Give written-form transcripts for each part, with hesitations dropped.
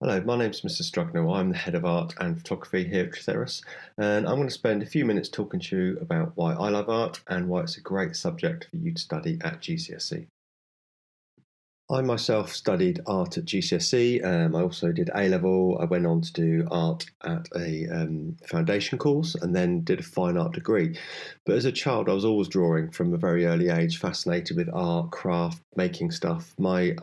Hello, my name's Mr Strugnell. I'm the head of art and photography here at Tritheris, and I'm going to spend a few minutes talking to you about why I love art and why it's a great subject for you to study at GCSE. I myself studied art at GCSE. I also did A-level. I went on to do art at a foundation course and then did a fine art degree. But as a child, I was always drawing from a very early age, fascinated with art, craft, making stuff. My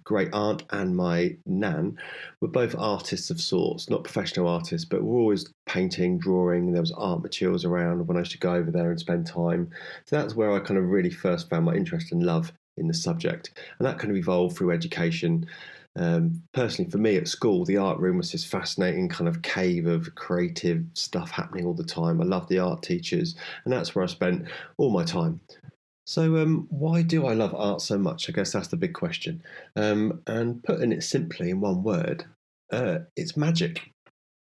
great aunt and my nan were both artists of sorts, not professional artists, but were always painting, drawing. There was art materials around when I used to go over there and spend time. So that's where I kind of really first found my interest and love in the subject, and that kind of evolved through education. Personally, for me at school, the art room was this fascinating kind of cave of creative stuff happening all the time. I loved the art teachers, and that's where I spent all my time. So, why do I love art so much? I guess that's the big question. And putting it simply in one word, it's magic.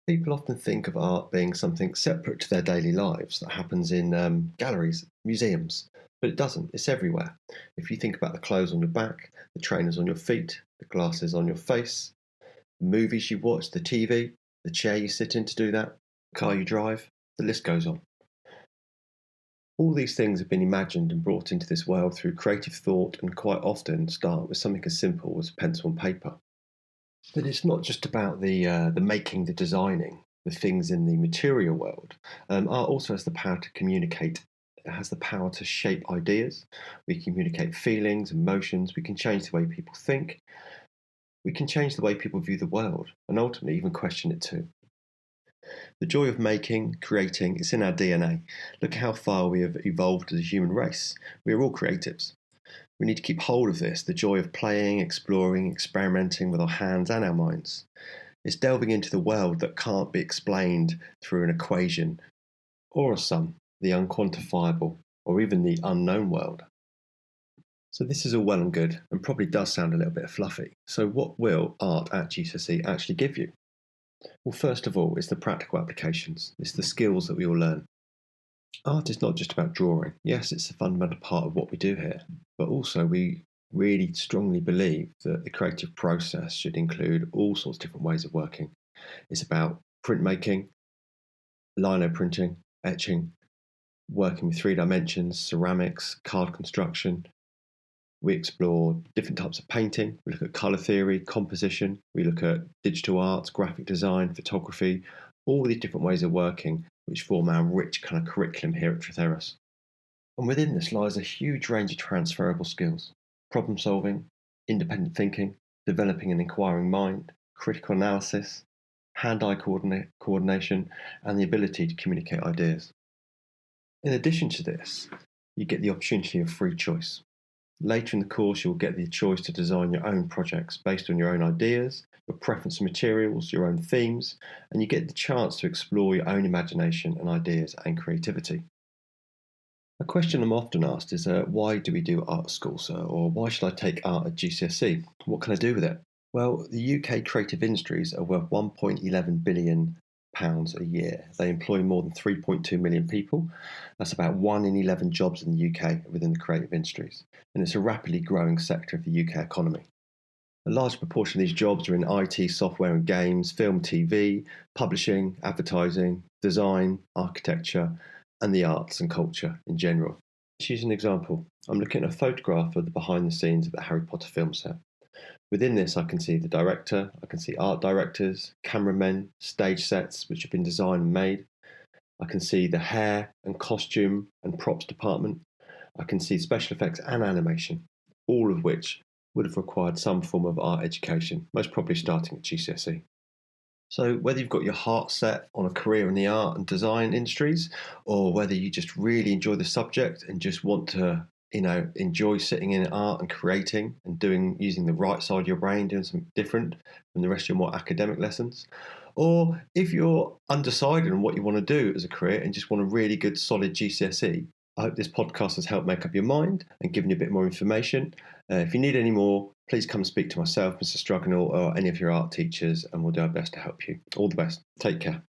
People often think of art being something separate to their daily lives that happens in galleries, museums, but it doesn't. It's everywhere. If you think about the clothes on your back, the trainers on your feet, the glasses on your face, the movies you watch, the TV, the chair you sit in to do that, the car you drive, the list goes on. All these things have been imagined and brought into this world through creative thought and quite often start with something as simple as pencil and paper. But it's not just about the making, the designing, the things in the material world. Art also has the power to communicate. It has the power to shape ideas. We communicate feelings, emotions. We can change the way people think. We can change the way people view the world, and ultimately even question it too. The joy of making, creating, is in our DNA. Look at how far we have evolved as a human race. We are all creatives. We need to keep hold of this, the joy of playing, exploring, experimenting with our hands and our minds. It's delving into the world that can't be explained through an equation or a sum, the unquantifiable, or even the unknown world. So this is all well and good and probably does sound a little bit fluffy. So what will art at GCSE actually give you? Well, first of all, it's the practical applications. It's the skills that we all learn. Art is not just about drawing. Yes, it's a fundamental part of what we do here, but also we really strongly believe that the creative process should include all sorts of different ways of working. It's about printmaking, lino printing, etching, working with 3 dimensions, ceramics, card construction. We explore different types of painting. We look at colour theory, composition. We look at digital arts, graphic design, photography, all these different ways of working which form our rich kind of curriculum here at Tritheris. And within this lies a huge range of transferable skills: problem solving, independent thinking, developing an inquiring mind, critical analysis, hand-eye coordination, and the ability to communicate ideas. In addition to this, you get the opportunity of free choice. Later in the course, you'll get the choice to design your own projects based on your own ideas, your preference for materials, your own themes, and you get the chance to explore your own imagination and ideas and creativity. A question I'm often asked is, why do we do art at school, sir? Or why should I take art at GCSE? What can I do with it? Well, the UK creative industries are worth £1.11 billion a year. They employ more than 3.2 million people. That's about 1 in 11 jobs in the UK within the creative industries. And it's a rapidly growing sector of the UK economy. A large proportion of these jobs are in IT, software and games, film, TV, publishing, advertising, design, architecture, and the arts and culture in general. Let's use an example. I'm looking at a photograph of the behind the scenes of the Harry Potter film set. Within this, I can see the director, I can see art directors, cameramen, stage sets which have been designed and made. I can see the hair and costume and props department. I can see special effects and animation, all of which would have required some form of art education, most probably starting at GCSE. So whether you've got your heart set on a career in the art and design industries, or whether you just really enjoy the subject and just want to enjoy sitting in art and creating and using the right side of your brain, doing something different from the rest of your more academic lessons. Or if you're undecided on what you want to do as a career and just want a really good, solid GCSE, I hope this podcast has helped make up your mind and given you a bit more information. If you need any more, please come and speak to myself, Mr Strugnell, or any of your art teachers, and we'll do our best to help you. All the best. Take care.